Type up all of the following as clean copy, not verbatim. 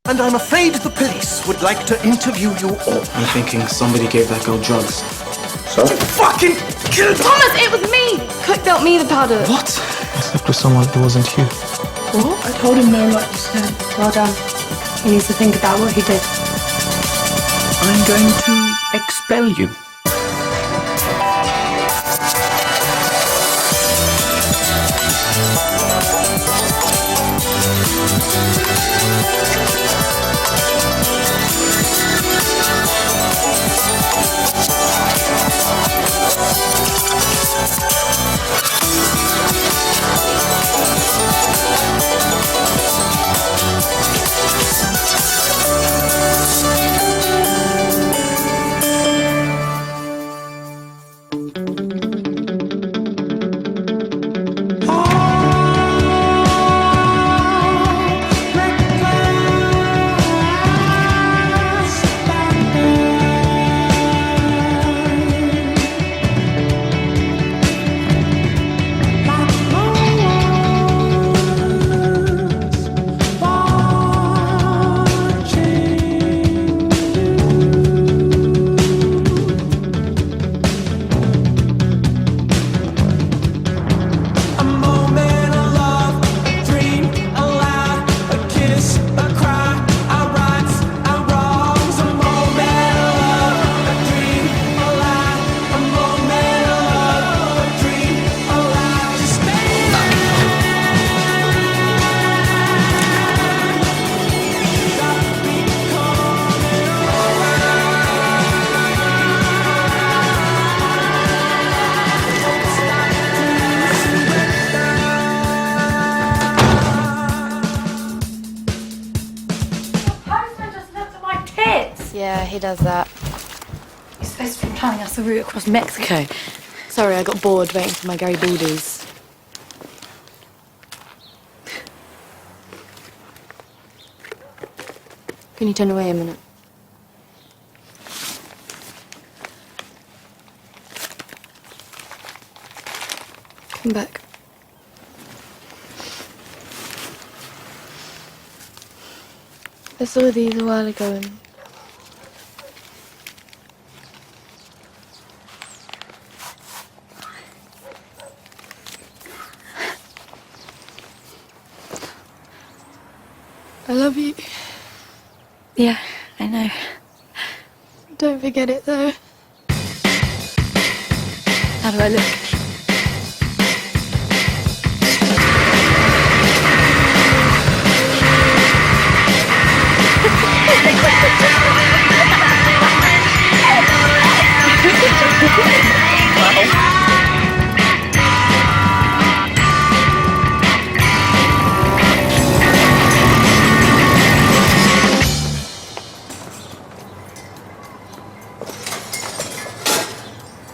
And I'm afraid the police would like to interview you all. I'm thinking somebody gave that girl drugs. So? Fucking kill Thomas, it was me! Cook dealt me the powder. What? I slept with someone that wasn't you. What? I told him no, like you said. Well done. He needs to think about what he did. I'm going to expel you. Yeah, he does that. He's supposed to be telling us the route across Mexico. Sorry, I got bored waiting for my Garibaldis. Can you turn away a minute? Come back. I saw these a while ago and... I love you. Yeah, I know. Don't forget it, though. How do I look?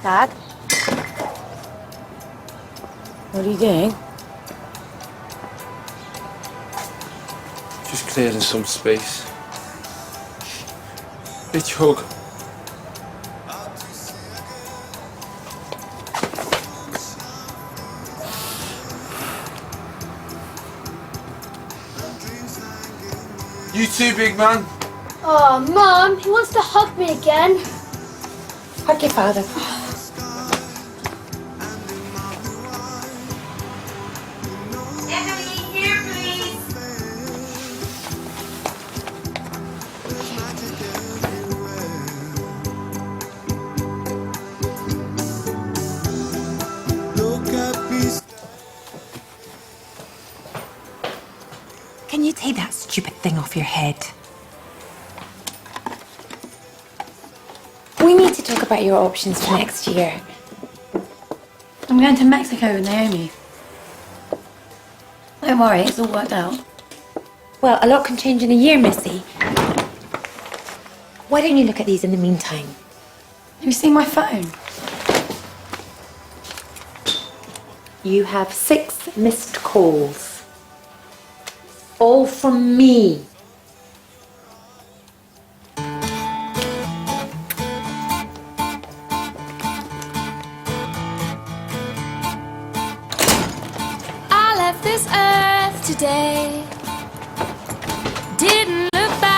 Dad? What are you doing? Just clearing some space. Bitch hug. You too, big man. Oh, Mum, he wants to hug me again. Hug your father. Emily, here, please. Can you take that stupid thing off your head? We need to talk about your options for next year. I'm going to Mexico with Naomi. Don't worry, it's all worked out. Well, a lot can change in a year, Missy. Why don't you look at these in the meantime? Have you seen my phone? You have 6 missed calls. All from me. I left this earth today. Didn't look back.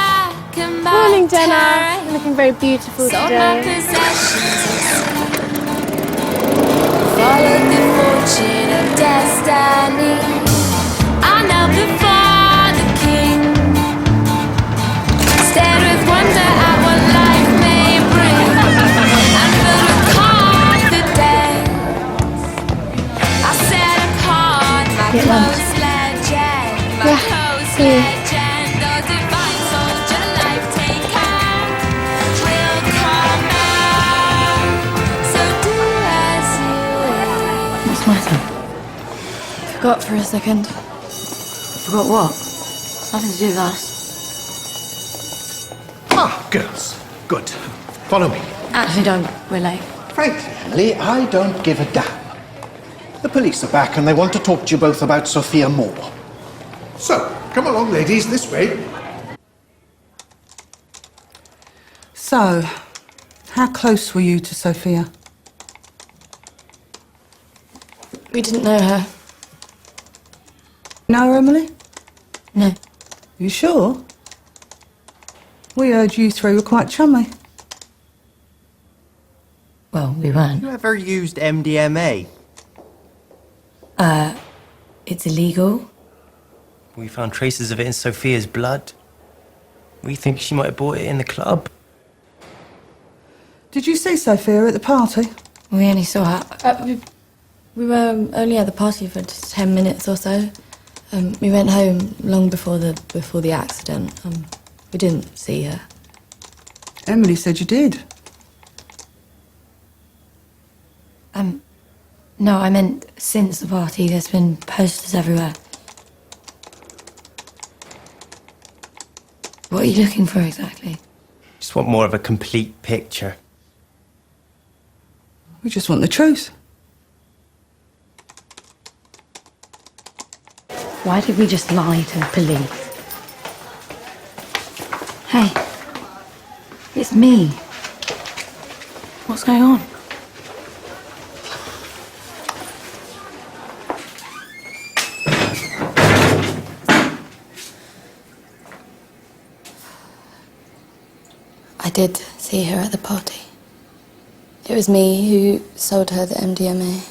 Morning, Jenna. You're looking very beautiful today. Followed the fortune of destiny. I knelt before the king. Stared with wonder at what life may bring. And filled with confidence, I set apart my close legend. My close legend. Oh, divine soldier, life taker will come out. So do as you will. What's the matter? Forgot for a second. Forgot what? It's nothing to do with us. Ah, girls. Good. Follow me. Actually, don't. We're late. Frankly, Emily, I don't give a damn. The police are back and they want to talk to you both about Sophia Moore. So, come along, ladies, this way. So, how close were you to Sophia? We didn't know her. Know her, Emily? No. You sure? We heard you three were quite chummy. Well, we weren't. You ever used MDMA? It's illegal. We found traces of it in Sophia's blood. We think she might have bought it in the club. Did you see Sophia at the party? We only saw her. We were only at the party for just 10 minutes or so. We went home long before the accident. We didn't see her. Emily said you did. No, I meant since the party. There's been posters everywhere. What are you looking for exactly? Just want more of a complete picture. We just want the truth. Why did we just lie to the police? Hey, it's me. What's going on? I did see her at the party. It was me who sold her the MDMA.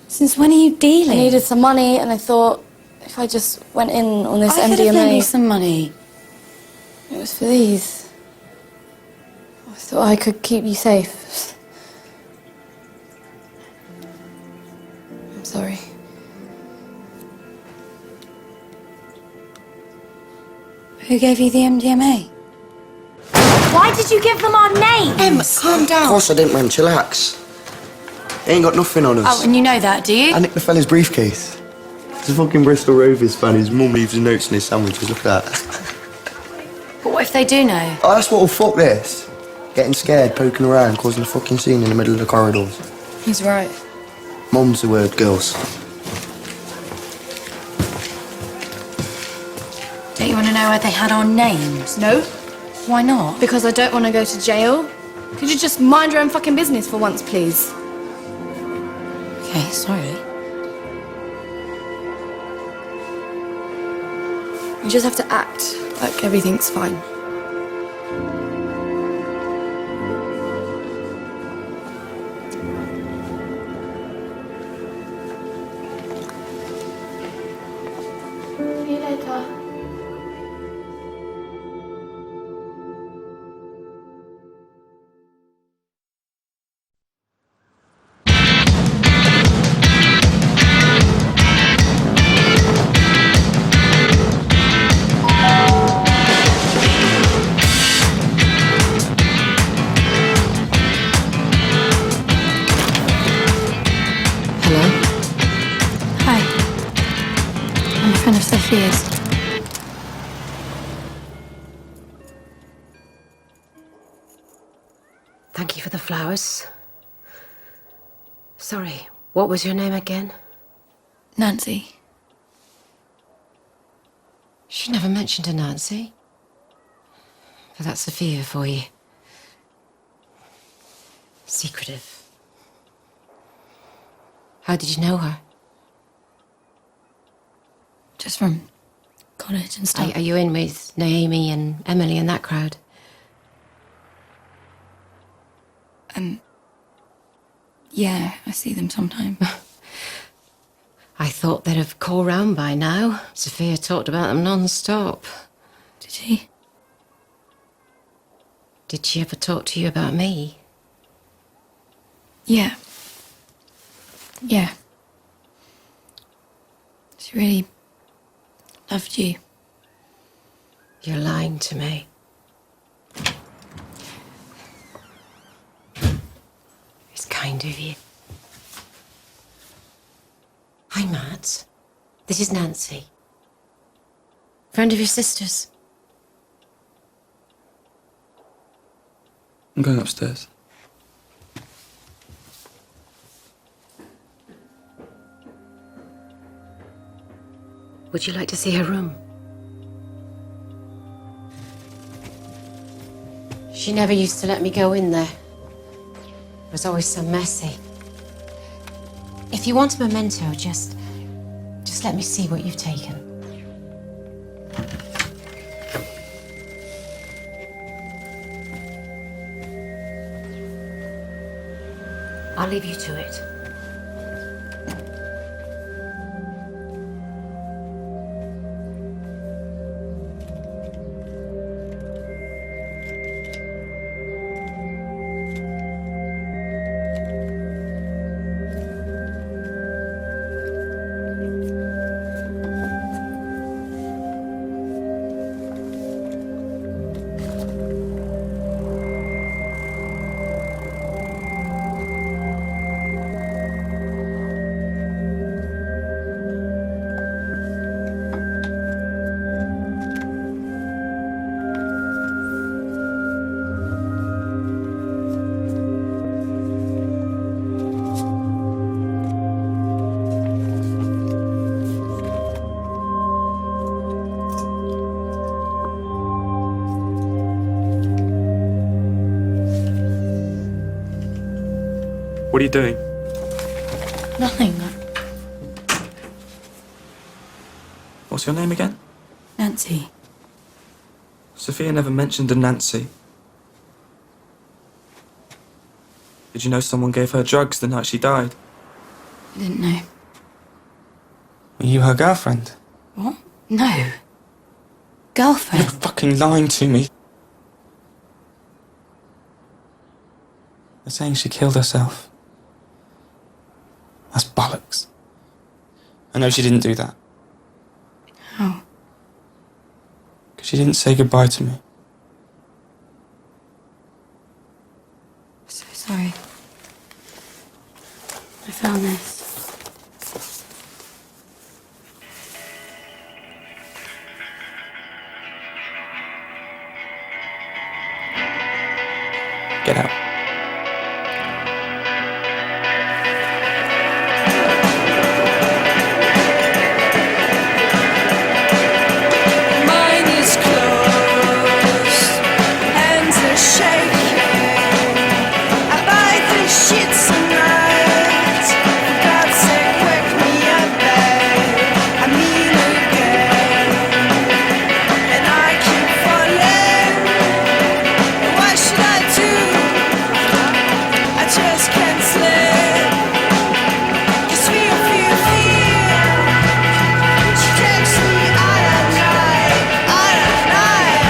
Since when are you dealing? I needed some money, and I thought if I just went in on this I could have MDMA, lent you some money. it was for these. I thought I could keep you safe. I'm sorry. Who gave you the MDMA? Why did you give them our names? Calm down. Of course I didn't, man. Chillax. They ain't got nothing on us. Oh, and you know that, do you? I nicked the fella's briefcase. He's a fucking Bristol Rovers fan. His mum leaves the notes in his sandwiches. Look at that. But what if they do know? Oh, that's what will fuck this. Getting scared, poking around, causing a fucking scene in the middle of the corridors. He's right. Mum's the word, girls. Don't you want to know where they had our names? No, Why not? because I don't want to go to jail. Could you just mind your own fucking business for once, please? Okay, sorry. You just have to act like everything's fine. See you later. Hello? Hi. I'm a friend of Sophia's. Thank you for the flowers. Sorry, what was your name again? Nancy. She never mentioned a Nancy. But that's Sophia for you. Secretive. How did you know her? Just from college and stuff. Are you in with Naomi and Emily and that crowd? Yeah, I see them sometimes. I thought they'd have called round by now. Sophia talked about them non-stop. Did she? Did she ever talk to you about me? Yeah. Yeah. She really loved you. You're lying to me. It's kind of you. Hi, Matt. This is Nancy. Friend of your sister's. I'm going upstairs. Would you like to see her room? She never used to let me go in there. It was always so messy. If you want a memento, just let me see what you've taken. I'll leave you to it. What are you doing? Nothing. What's your name again? Nancy. Sophia never mentioned a Nancy. Did you know someone gave her drugs the night she died? I didn't know. Were you her girlfriend? What? No. Girlfriend? You're fucking lying to me. They're saying she killed herself. That's bollocks. I know she didn't do that. How? Because she didn't say goodbye to me. So sorry. I found this. Get out. Mine is closed, hands are shaking. I buy the shit tonight. For God's sake, wake me up, babe. I mean again, and I keep falling. What should I do? I just can't sleep. 'Cause fear. She takes me out at night, out at night.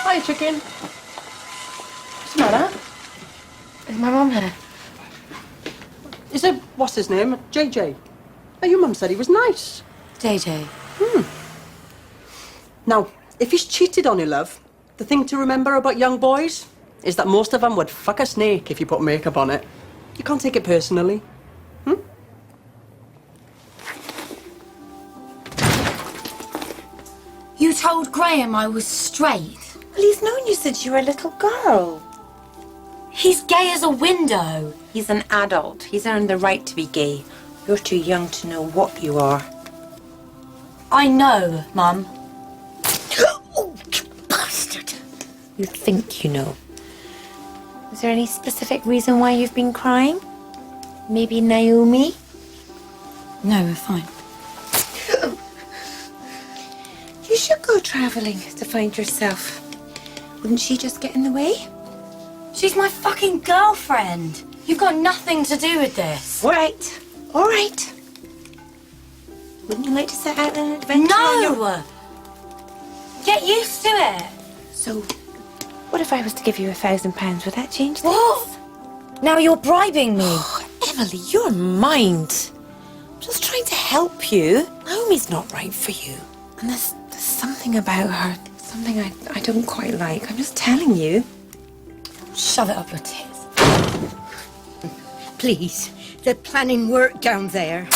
Hi, chicken. What's the matter? Is my mum here? Is it, what's his name? JJ. Oh, your mum said he was nice. JJ. Now, if he's cheated on you, love, the thing to remember about young boys is that most of them would fuck a snake if you put makeup on it. You can't take it personally. You told Graham I was straight. Well, he's known you since you were a little girl. He's gay as a window. He's an adult. He's earned the right to be gay. You're too young to know what you are. I know, Mum. Oh, you bastard! You think you know. Is there any specific reason why you've been crying? Maybe Naomi? No, we're fine. You should go travelling to find yourself. Wouldn't she just get in the way? She's my fucking girlfriend. You've got nothing to do with this. All right, all right. Wouldn't you like to set out on an adventure? on your- No! Get used to it. So, what if I was to give you £1,000? Would that change things? What? Now you're bribing me. Oh, Emily, your mind. I'm just trying to help you. Naomi's not right for you. And there's something about her, something I don't quite like. I'm just telling you. Shove it up your tits. Please, they're planning work down there.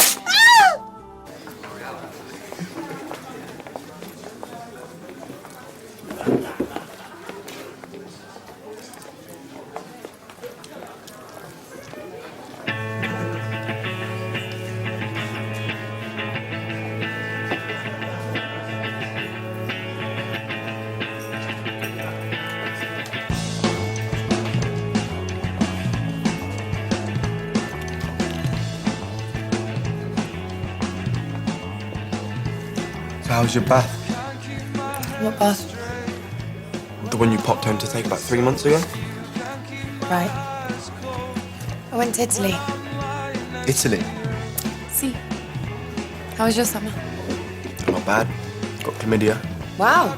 So how was your bath? What bath? The one you popped home to take about 3 months ago? Right. I went to Italy. Italy? See. How was your summer? Not bad. Got chlamydia. Wow.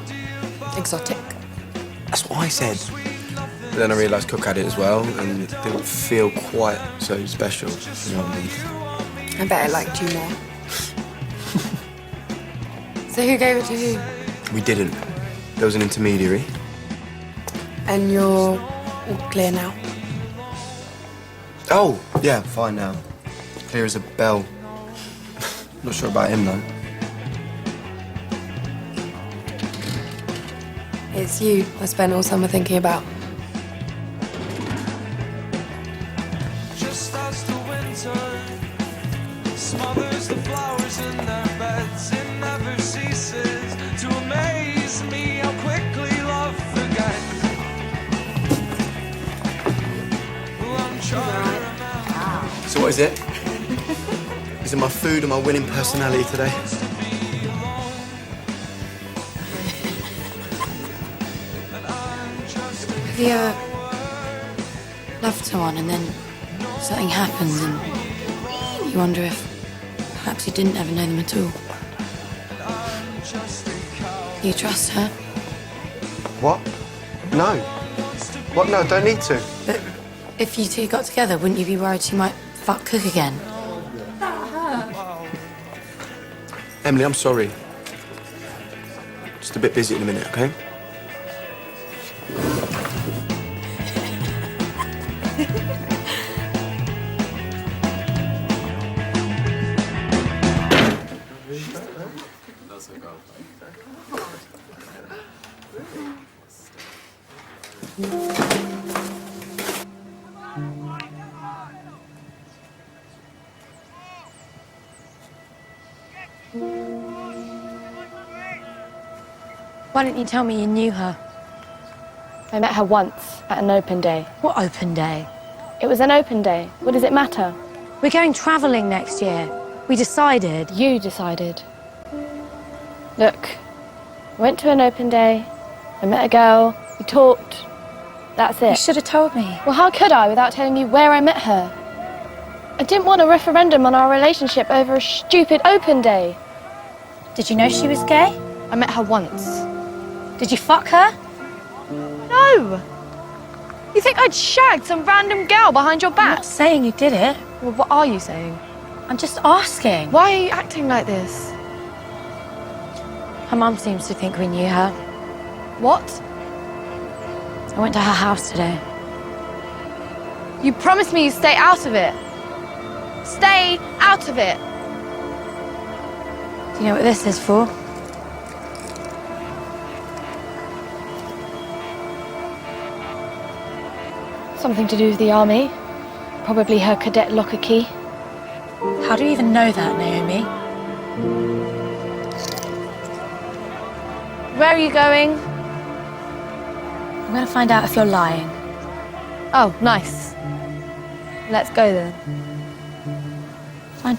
Exotic. That's what I said. But then I realised Cook had it as well, and it didn't feel quite so special. You know what I mean? I bet I liked you more. So who gave it to who? We didn't. There was an intermediary. And you're all clear now? Oh, yeah, fine now. Clear as a bell. Not sure about him, though. It's you I spent all summer thinking about. Just as the winter smothers the flowers in their beds, it never ceases to amaze me how quickly love forgets. Well, I'm trying to remember. So what is it? Is it my food or my winning personality today? Have you ever loved someone and then something happens and you wonder if perhaps you didn't ever know them at all? Do you trust her? What? No. What? No, don't need to. But if you two got together, wouldn't you be worried she might fuck Cook again? Emily, I'm sorry. Just a bit busy in a minute, okay? Why didn't you tell me you knew her? I met her once at an open day. What open day? It was an open day. What does it matter? We're going travelling next year. We decided. You decided. Look, I went to an open day. I met a girl. We talked. That's it. You should have told me. Well, how could I without telling you where I met her? I didn't want a referendum on our relationship over a stupid open day. Did you know she was gay? I met her once. Did you fuck her? No! You think I'd shagged some random girl behind your I'm back? not saying you did it. Well, what are you saying? I'm just asking. Why are you acting like this? Her mum seems to think we knew her. What? I went to her house today. You promised me you'd stay out of it. Stay out of it. Do you know what this is for? Something to do with the army. Probably her cadet locker key. How do you even know that, Naomi? Where are you going? I'm gonna find out if you're lying. Oh, nice. Let's go then. Fine.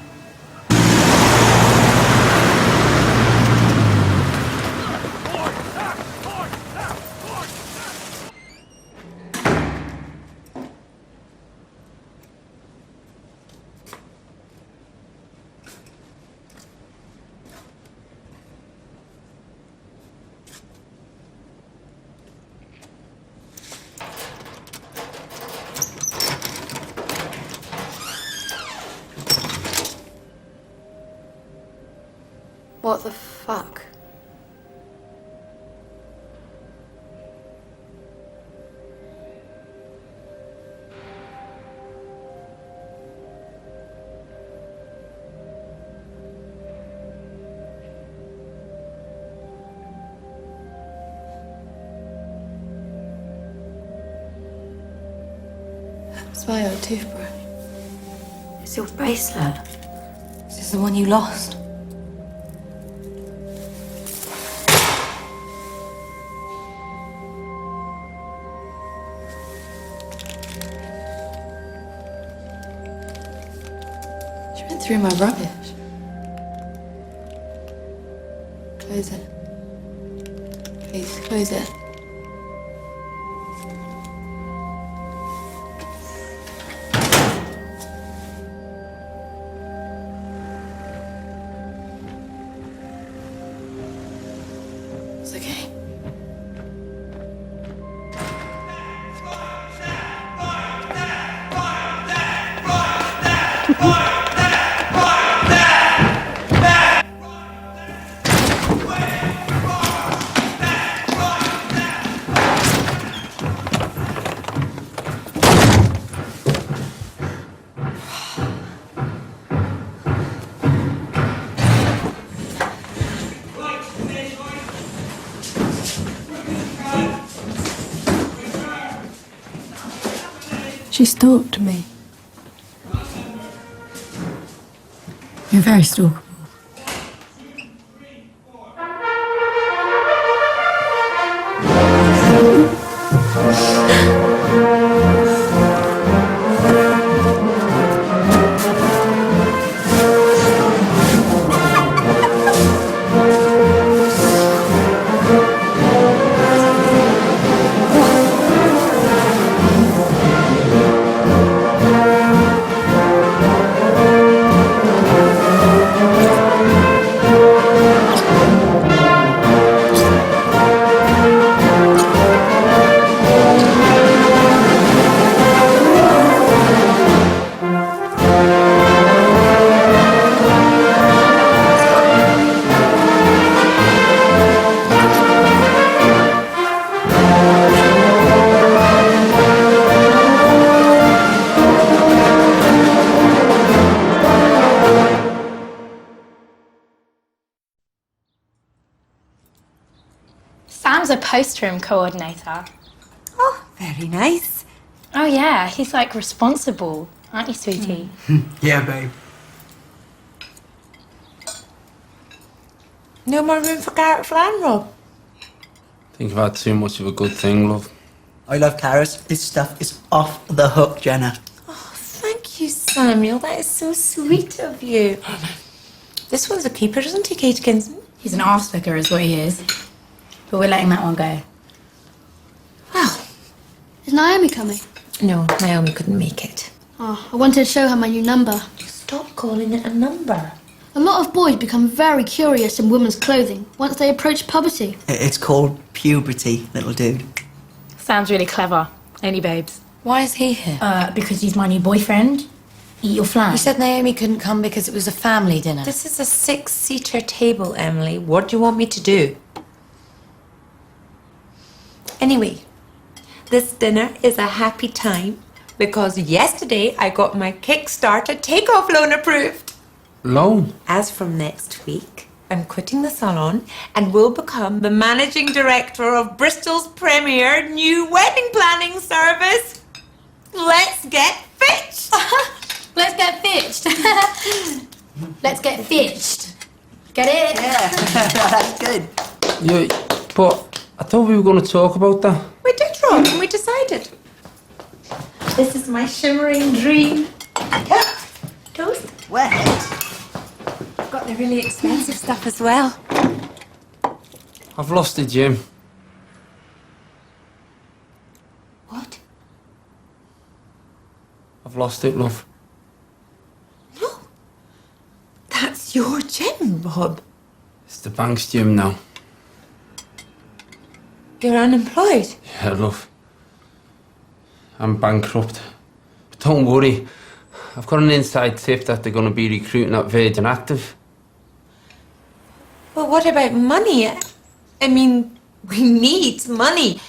What the fuck? It's my old toothbrush. It's your bracelet. This is the one you lost. She went through my rubbish. Close it. Please, close it. It's okay. She stalked me. You're very stalkable. Sam's a post-room coordinator. Oh, very nice. Oh yeah, he's like responsible, aren't you, sweetie? Yeah, babe. No more room for carrot flan, Rob. I think I've had too much of a good thing, love. I love carrots. This stuff is off the hook, Jenna. Thank you, Samuel. That is so sweet of you. This one's a keeper, isn't he, Kate Kinson? He's an arse picker is what he is. But we're letting that one go. Well, is Naomi coming? No, Naomi couldn't make it. Oh, I wanted to show her my new number. Stop calling it a number. A lot of boys become very curious in women's clothing once they approach puberty. It's called puberty, little dude. Sam's really clever, ain't he, babes? Why is he here? Because he's my new boyfriend. Eat your flan. You said Naomi couldn't come because it was a family dinner. This is a 6-seater table, Emily. What do you want me to do? Anyway, this dinner is a happy time because yesterday I got my Kickstarter takeoff loan approved. Loan? As from next week, I'm quitting the salon and will become the managing director of Bristol's premier new wedding planning service. Let's get fitched! Let's get fitched. Let's get fitched. Get it? Yeah, that's good. But I thought we were going to talk about that. We did, Rob, and we decided. This is my shimmering dream. Toast? Wet. I've got the really expensive stuff as well. I've lost the gym. What? I've lost it, love. That's your gym, Rob. It's the bank's gym now. You're unemployed. Yeah, love. I'm bankrupt. But don't worry. I've got an inside tip that they're going to be recruiting at Virgin Active. Well, what about money? I mean, we need money.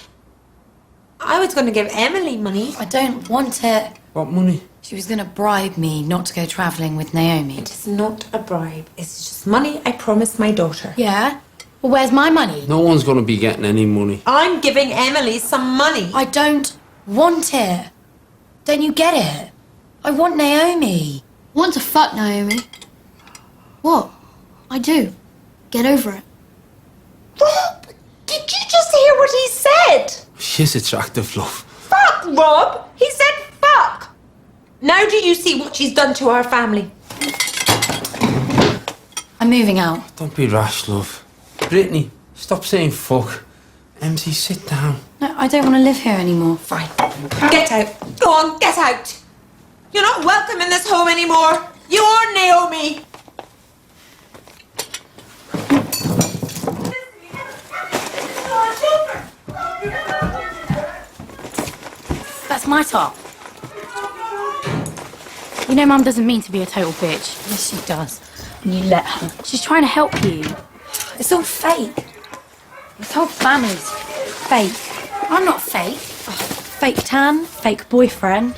I was going to give Emily money. I don't want it. What money? She was going to bribe me not to go travelling with Naomi. It is not a bribe. It's just money I promised my daughter. Yeah? Well, where's my money? No one's going to be getting any money. I'm giving Emily some money. I don't want it. Don't you get it? I want Naomi. Want to fuck Naomi? What? I do. Get over it. Rob, did you just hear what he said? She's attractive, love. Fuck, Rob! He said fuck! Now do you see what she's done to our family? I'm moving out. Don't be rash, love. Brittany, stop saying fuck. MC, sit down. No, I don't want to live here anymore. Fine. Get out. Go on, get out. You're not welcome in this home anymore. You are Naomi. That's my top. You know Mum doesn't mean to be a total bitch. Yes, she does. And you let her. She's trying to help you. It's all fake. This whole family's fake. I'm not fake. Fake tan, fake boyfriend,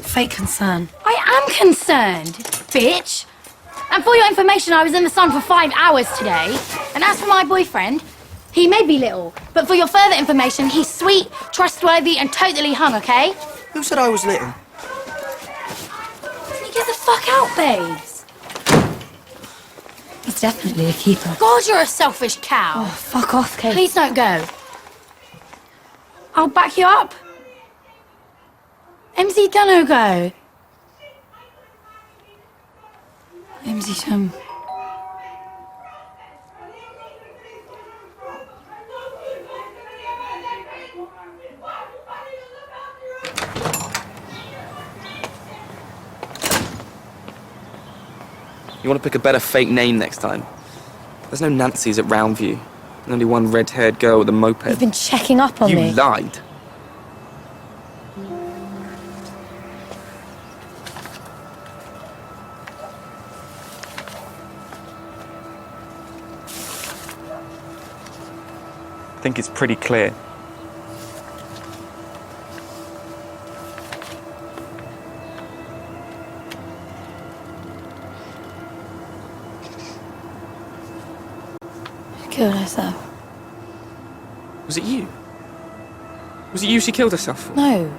Fake concern. I am concerned, bitch. And for your information, I was in the sun for 5 hours today. And as for my boyfriend, he may be little, but for your further information, he's sweet, trustworthy, and totally hung, okay? Who said I was little? Can you get the fuck out, babes? He's definitely a keeper. God, you're a selfish cow. Oh, fuck off, Kate. Please don't go. I'll back you up. MZ gonna go. MZ's home. You want to pick a better fake name next time? There's no Nancy's at Roundview. And only one red-haired girl with a moped. You've been checking up on me. You lied. I think it's pretty clear. She killed herself. Was it you? Was it you she killed herself for? No.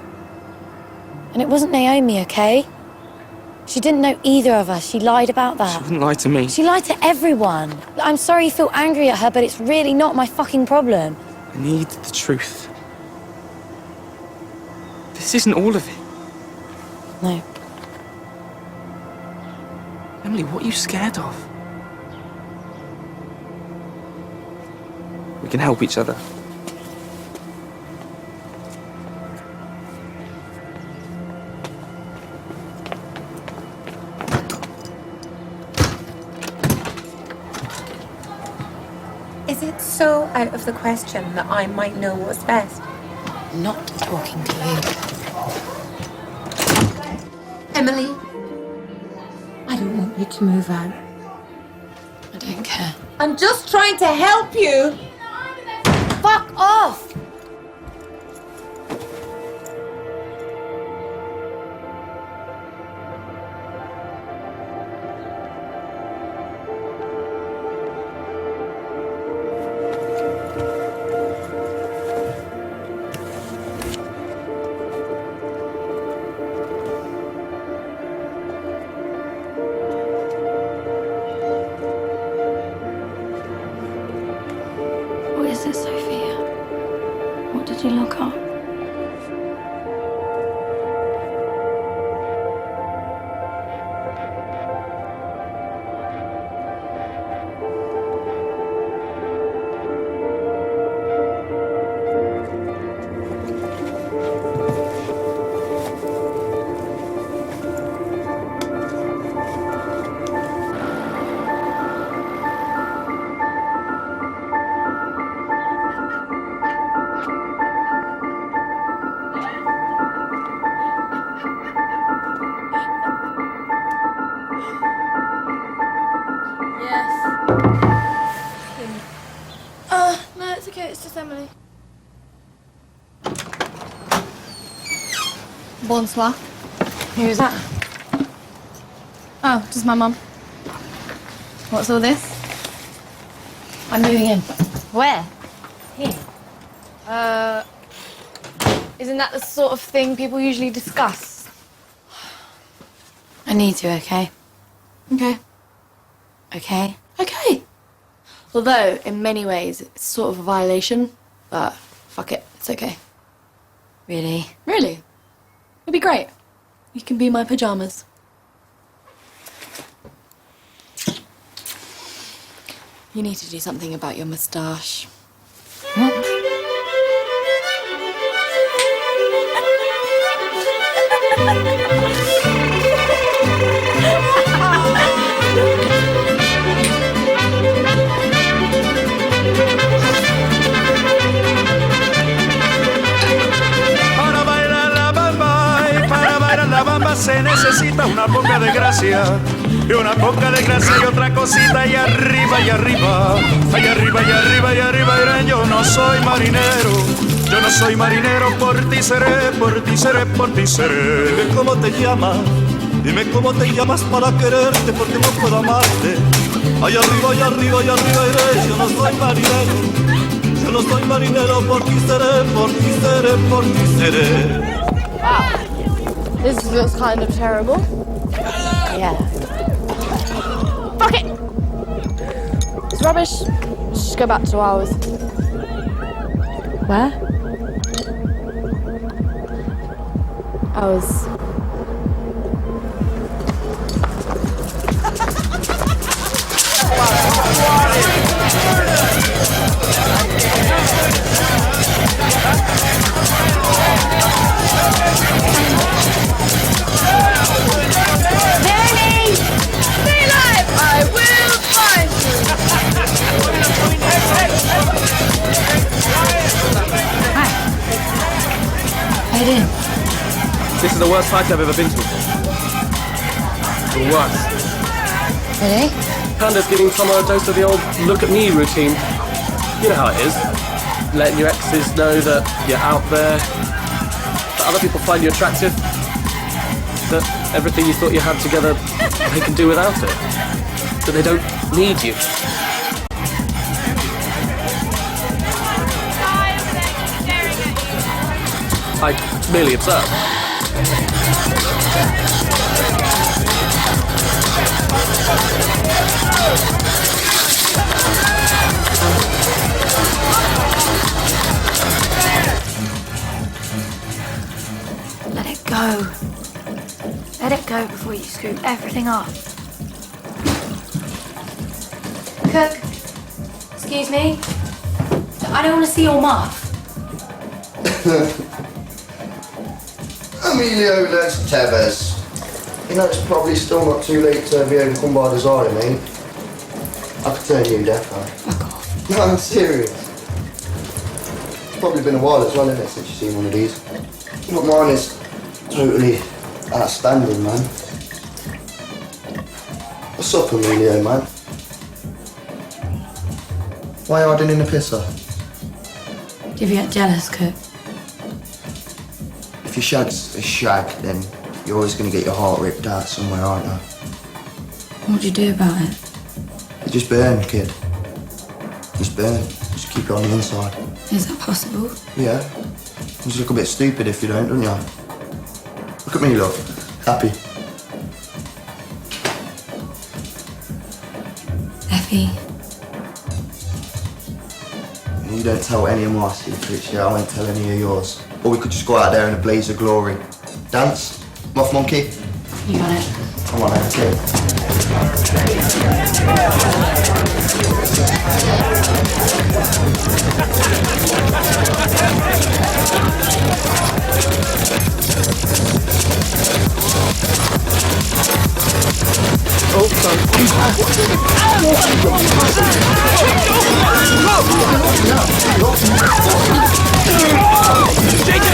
And it wasn't Naomi, okay? She didn't know either of us. She lied about that. She wouldn't lie to me. She lied to everyone. I'm sorry you feel angry at her, but it's really not my fucking problem. I need the truth. This isn't all of it. No. Emily, what are you scared of? We can help each other. Is it so out of the question that I might know what's best? I'm not talking to you. Emily, I don't want you to move out. I don't care. I'm just trying to help you. Fuck off! What is it, Sophie? just Emily. Bonsoir. Who's that? Oh, just my mum. What's all this? I'm moving in. Where? Here. Isn't that the sort of thing people usually discuss? I need to, okay? Okay. Okay? Okay. Although, in many ways, it's sort of a violation, but fuck it, it's okay. Really? Really? It'd be great. You can be my pajamas. You need to do something about your moustache. Para bailar la bamba y para bailar la bamba se necesita una poca de gracia. Y una poca de gracia y otra cosita y arriba y arriba. Ay, arriba y arriba y arriba iré. Yo no soy marinero. Yo no soy marinero, por ti seré, por ti seré, por ti seré. Dime cómo te llamas, dime cómo te llamas para quererte, porque no puedo amarte. Ay, arriba y arriba y arriba iré. Yo no soy marinero, yo no soy marinero, por ti seré, por ti seré, por ti seré. Wow. This looks kind of terrible. Yeah. Fuck it! It's rubbish. Let's just go back to ours. Where? Ours. Danny! Stay alive! I will find Head in. This is the worst fight I've ever been to. The worst. Really? Panda's giving Tomo a dose of the old look at me routine. You know how it is. Letting your exes know that you're out there, that other people find you attractive, that everything you thought you had together, they can do without it. That they don't need you. I merely observe. Let it go. Let it go before you screw everything up. Cook, excuse me. I don't want to see your muff. Emilio Les Tevez. You know, it's probably still not too late to be overcome by desire, mate. I could turn you deaf, though. Fuck off. No, I'm serious. It's probably been a while as well, isn't it, since you've seen one of these. But mine is totally outstanding, man. What's up, Emilio, man? Why are you hiding in the pisser? Do you get jealous, Cook? If your shag's a shag, then you're always going to get your heart ripped out somewhere, aren't you? What'd you do about it? You just burn, kid. Just burn. Just keep it on the inside. Is that possible? Yeah. You just look a bit stupid if you don't you? Look at me, look. Happy. Effie. And you don't tell any of my secrets, yeah? I won't tell any of yours. Or we could just go out there in a blaze of glory. Dance? Muff monkey? You got it. Come on, then, kid. Oh, sorry. JJ!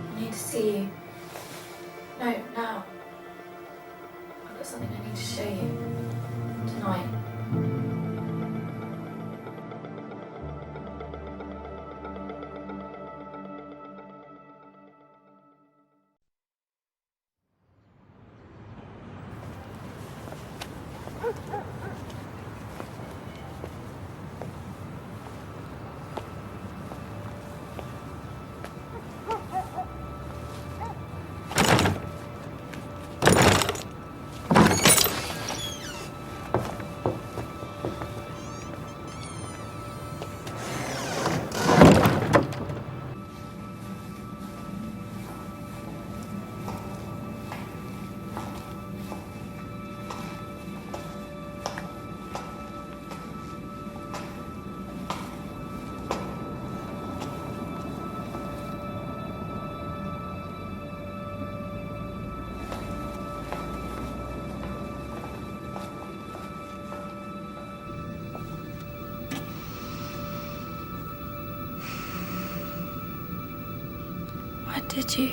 I need to see you. No, now. I've got something I need to show you. Tonight. What did you?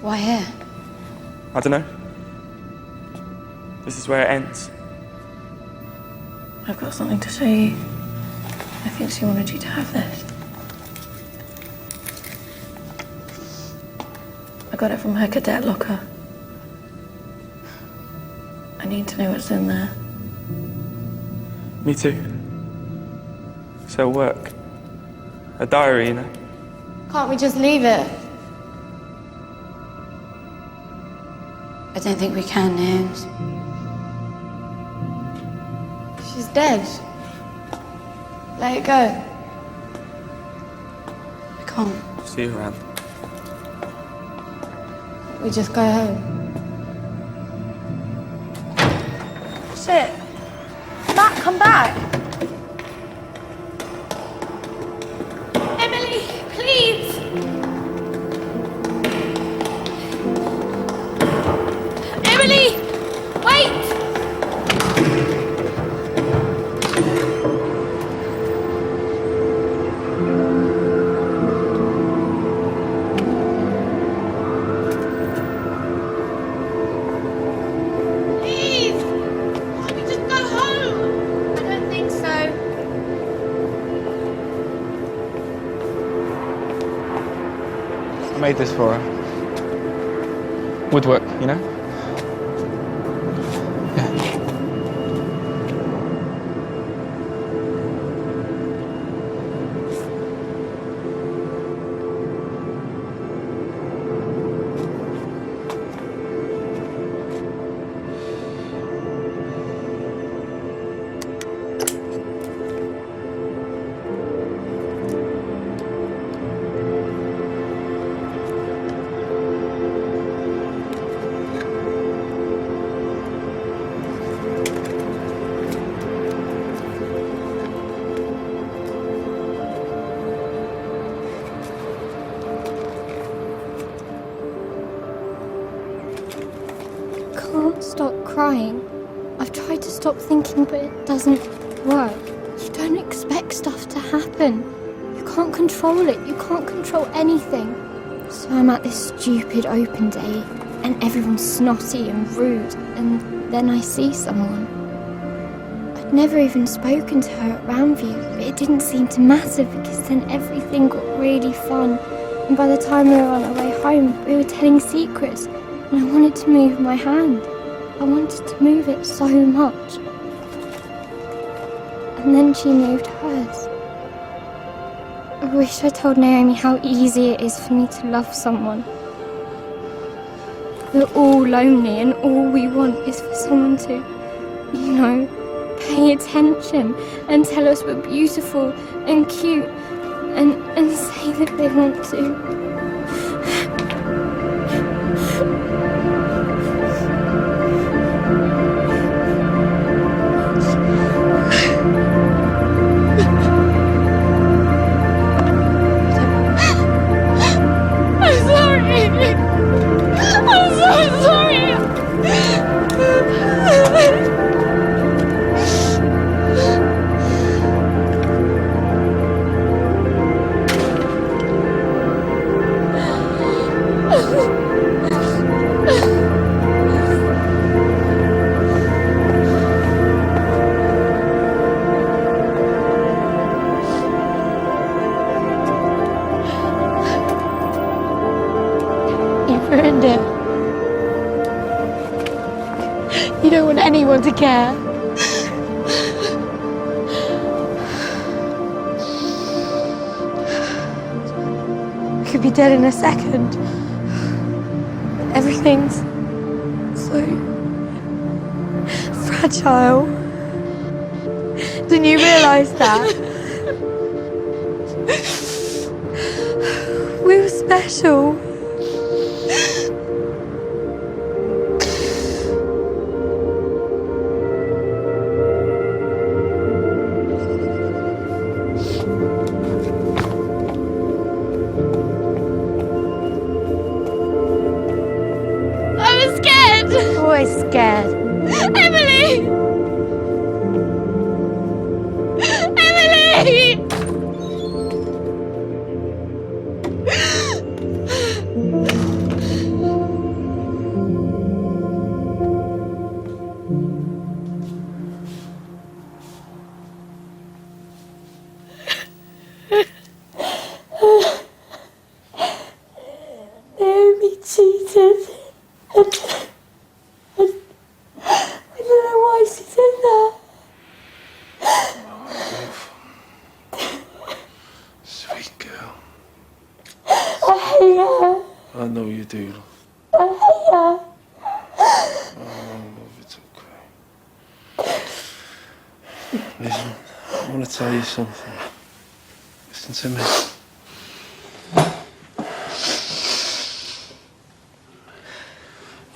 Why here? I don't know. This is where it ends. I've got something to show you. I think she wanted you to have this. I got it from her cadet locker. I need to know what's in there. Me too. So work. A diary, you know. Can't we just leave it? I don't think we can, Names. She's dead. Let it go. I can't. See you around. We just go home. Shit. Matt, come back. Emily, please. Emily, wait. Please! Can't we just go home? I don't think so. I made this for her. Woodwork, you know? Can't stop crying. I've tried to stop thinking, but it doesn't work. You don't expect stuff to happen. You can't control it. You can't control anything. So I'm at this stupid open day, and everyone's snotty and rude, and then I see someone. I'd never even spoken to her at Roundview, but it didn't seem to matter because then everything got really fun. And by the time we were on our way home, we were telling secrets, and I wanted to move my hand. I wanted to move it so much. And then she moved hers. I wish I told Naomi how easy it is for me to love someone. We're all lonely and all we want is for someone to, you know, pay attention and tell us we're beautiful and cute and say that they want to. don't want anyone to care. I could be dead in a second. Everything's so fragile. Didn't you realise that? We were special. I was scared. Always scared. Emily! Emily! Naomi cheated. I don't know why she did that. Sweet girl. I hate her. I know you do. I hate her. Oh, love, it's okay. Listen, I want to tell you something. Listen to me.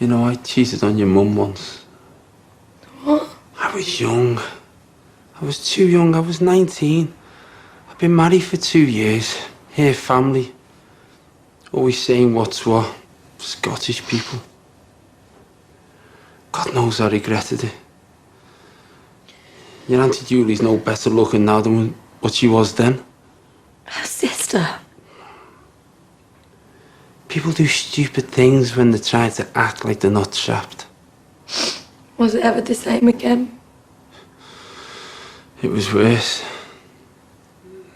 You know, I cheated on your mum once. What? I was young. I was too young. I was 19. I've been married for 2 years. Here, family. Always saying what's what. Scottish people. God knows I regretted it. Your Auntie Julie's no better looking now than what she was then. Her sister. People do stupid things when they're trying to act like they're not trapped. Was it ever the same again? It was worse.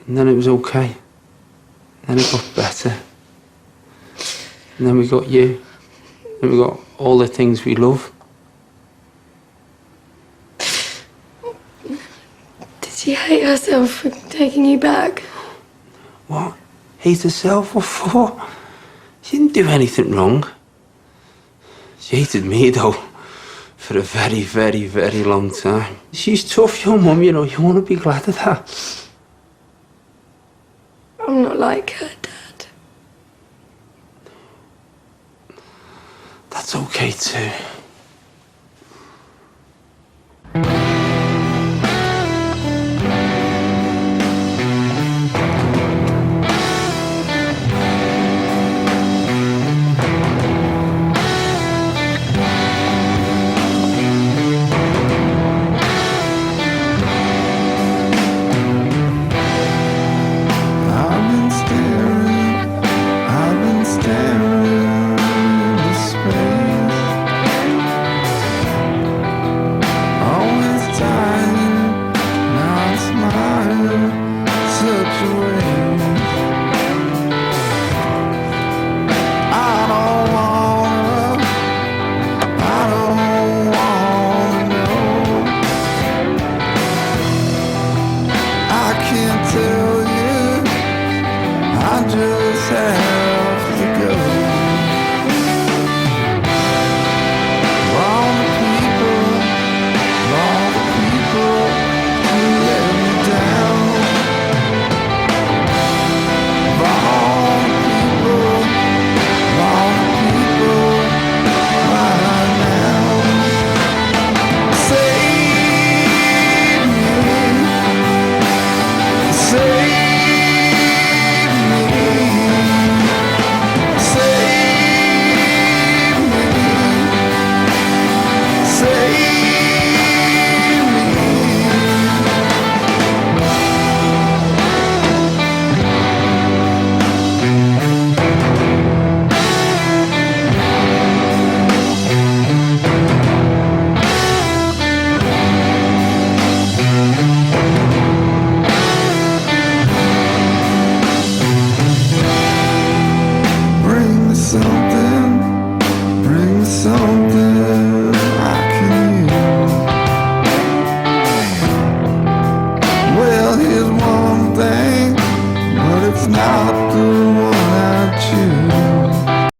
And then it was okay. Then it got better. And then we got you. And we got all the things we love. Did she hate herself for taking you back? What? Hate herself? What for? She didn't do anything wrong. She hated me, though, for a very, very, very long time. She's tough, your mum, you know. You want to be glad of that. I'm not like her, Dad. That's okay, too. I've been staring into space. not the one I choose.